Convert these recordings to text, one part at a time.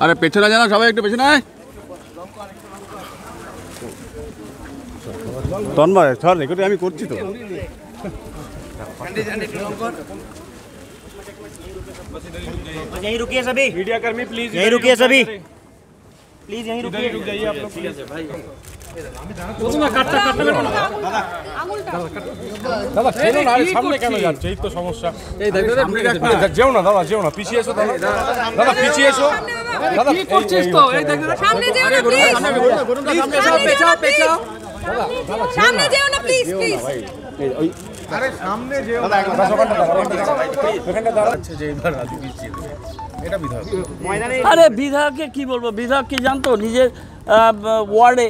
আরে পেছনে জানা সবাই একটু পেছনে আয়। তন্ময় সর রেকর্ড আমি করছি তো। यहीं रुकिए सभी, मीडिया कर्मी प्लीज यहीं रुकिए सभी, प्लीज यहीं रुकिए, रुक जाइए आप लोग। ठीक है भाई, দাদা খেলো না, সামনে কেন যাচ্ছে? এই তো সমস্যা। এই যেও না দাদা, যেও না, পিছিয়ে এসো দাদা, দাদা পিছিয়ে এসো দাদা। কি করছিস তো? এই দেখ সামনে যেও না প্লিজ, পেছাও পেছাও, সামনে যেও না প্লিজ প্লিজ। ওই আরে সামনে যেও না, ওখানটা দাঁড়াচ্ছে যে এবার রাজু পিছিয়ে দেবে। এটা বিধায়ক ময়দানে। আরে বিধায়ককে কি বলবো, বিধায়ক কি জানতো? নিজের ওয়ার্ডে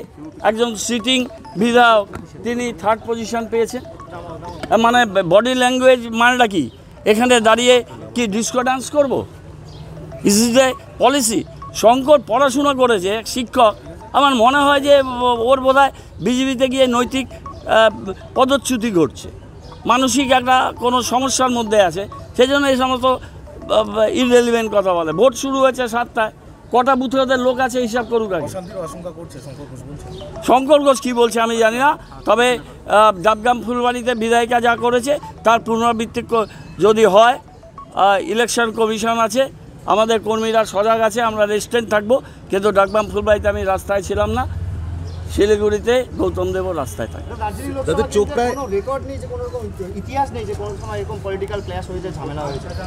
একজন সিটিং বিধায়ক, তিনি 3rd পজিশন পেয়েছেন। মানে বডি ল্যাঙ্গুয়েজ মানেটা কি? এখানে দাঁড়িয়ে কি ডিস্কো ডান্স করবো? Is is a policy. Shankar পড়াশোনা করেছে, এক শিক্ষক। আমার মনে হয় যে ওর বোধহয় বিজেপিতে গিয়ে নৈতিক পদচ্যুতি ঘটছে, মানসিক একটা কোনো সমস্যার মধ্যে আছে, সেই জন্য এই সমস্ত ইররেলিভেন্ট কথা বলে। ভোট শুরু হয়েছে 7টায়, কটা বুথে ওদের লোক আছে হিসাব করুক আগে। শঙ্কর ঘোষ কী বলছে আমি জানি না, তবে ডাবগ্রাম ফুলবাড়িতে বিধায়িকা যা করেছে তার পুনরাবৃত্তি যদি হয়, ইলেকশন কমিশন আছে, আমাদের কর্মীরা সজাগ আছে, আমরা রেস্টেন্ট থাকবো। কিন্তু ডাবগ্রাম ফুলবাড়িতে আমি রাস্তায় ছিলাম না, শিলিগুড়িতে গৌতম দেবও রাস্তায় থাকে।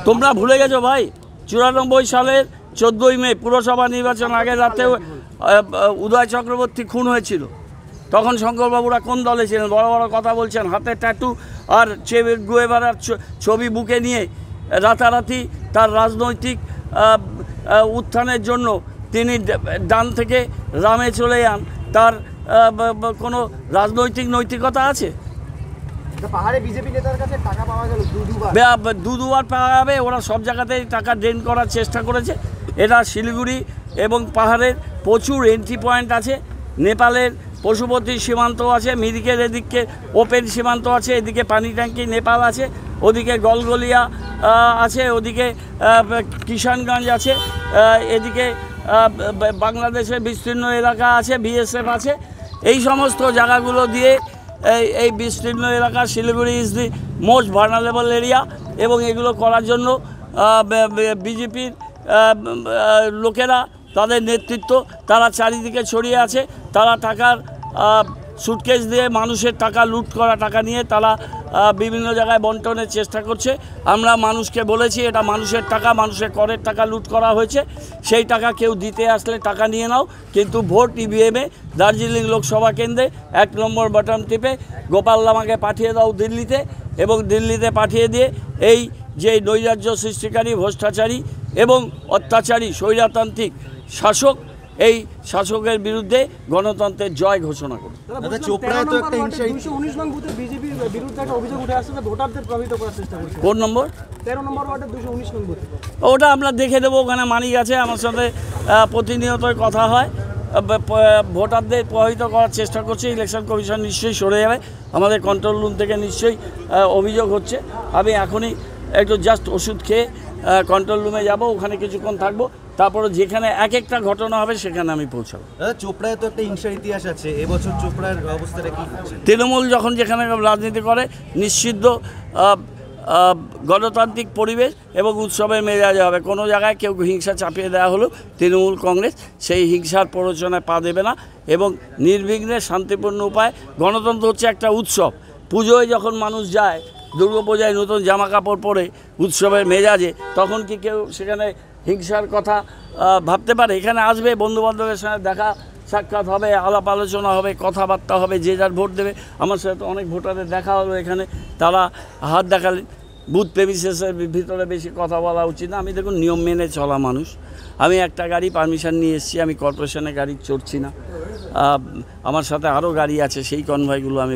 তোমরা ভুলে গেছো ভাই, 94 সালের 14ই মে পুরসভা নির্বাচন আগের রাতে উদয় চক্রবর্তী খুন হয়েছিল। তখন শঙ্করবাবুরা কোন দলে ছিলেন? বড় বড় কথা বলছেন, হাতে ট্যাটু আর চে গুয়েভারার ছবি বুকে নিয়ে রাতারাতি তার রাজনৈতিক উত্থানের জন্য তিনি ডান থেকে রামে চলে যান। তার কোনো রাজনৈতিক নৈতিকতা আছে? পাহাড়ে বিজেপি নেতার কাছে টাকা পাওয়া গেল দুবার পাওয়া যাবে। ওরা সব জায়গাতেই টাকা ড্রেন করার চেষ্টা করেছে। এটা শিলিগুড়ি এবং পাহাড়ের প্রচুর এন্ট্রি পয়েন্ট আছে। নেপালের পশুপতি সীমান্ত আছে, মিরিকের এদিকে ওপেন সীমান্ত আছে, এদিকে পানি ট্যাঙ্কি নেপাল আছে, ওদিকে গলগলিয়া আছে, ওদিকে কিষানগঞ্জ আছে, এদিকে বাংলাদেশের বিস্তীর্ণ এলাকা আছে, বিএসএফ আছে। এই সমস্ত জায়গাগুলো দিয়ে এই বিস্তীর্ণ এলাকা Siliguri is the most vulnerable area, এবং এগুলো করার জন্য বিজেপির লোকেরা, তাদের নেতৃত্ব, তারা চারিদিকে ছড়িয়ে আছে। তারা টাকার সুটকেস দিয়ে মানুষের টাকা লুট করা টাকা নিয়ে তারা বিভিন্ন জায়গায় বন্টনের চেষ্টা করছে। আমরা মানুষকে বলেছি এটা মানুষের টাকা, মানুষের করের টাকা লুট করা হয়েছে, সেই টাকা কেউ দিতে আসলে টাকা নিয়ে নাও, কিন্তু ভোট ইভিএমে দার্জিলিং লোকসভা কেন্দ্রে 1 নম্বর বাটন টিপে গোপাল লামাকে পাঠিয়ে দাও দিল্লিতে, এবং দিল্লিতে পাঠিয়ে দিয়ে এই যে নৈরাজ্য সৃষ্টিকারী, ভ্রষ্টাচারী এবং অত্যাচারী স্বৈরতান্ত্রিক শাসক, এই শাসকের বিরুদ্ধে গণতন্ত্রের জয় ঘোষণা করুন। কোন নম্বর? 13 নম্বর ওয়ার্ডের 219 নং বুথে। ওটা আমরা দেখে দেবো, ওখানে মানিক আছে, আমার সাথে প্রতিনিয়তই কথা হয়। ভোটারদের প্রভাবিত করার চেষ্টা করছে, ইলেকশন কমিশন নিশ্চয়ই সরে যাবে। আমাদের কন্ট্রোল রুম থেকে নিশ্চয়ই অভিযোগ হচ্ছে। আমি এখনই একটু জাস্ট ওষুধ খেয়ে কন্ট্রোল রুমে যাব, ওখানে কিছুক্ষণ থাকবো, তারপরে যেখানে এক একটা ঘটনা হবে সেখানে আমি পৌঁছাবো। দাদা, চোপড়ায় তো একটা হিংসার ইতিহাস আছে, এবছর চোপড়ার অবস্থাটা কি? তৃণমূল যখন যেখানে রাজনীতি করে, নিষিদ্ধ গণতান্ত্রিক পরিবেশ এবং উৎসবের মেজাজ হবে। কোনো জায়গায় কেউ হিংসা চাপিয়ে দেওয়া হলো, তৃণমূল কংগ্রেস সেই হিংসার প্ররোচনায় পা দেবে না, এবং নির্বিঘ্নে শান্তিপূর্ণ উপায়। গণতন্ত্র হচ্ছে একটা উৎসব। পুজোয় যখন মানুষ যায়, দুর্গাপূজায় নতুন জামা কাপড় পরে উৎসবের মেজাজে, তখন কি কেউ সেখানে হিংসার কথা ভাবতে পারে? এখানে আসবে, বন্ধুবান্ধবের সঙ্গে দেখা সাক্ষাৎ হবে, আলাপ আলোচনা হবে, কথাবার্তা হবে, যে যার ভোট দেবে। আমার সাথে তো অনেক ভোটারের দেখা হলো এখানে, তারা হাত দেখালেন। বুথ প্রেমিসেসের ভিতরে বেশি কথা বলা উচিত না। আমি দেখুন নিয়ম মেনে চলা মানুষ, আমি একটা গাড়ি পারমিশন নিয়ে এসেছি, আমি কর্পোরেশনের গাড়ি চড়ছি না। আমার সাথে আরও গাড়ি আছে, সেই কনভয়গুলো আমি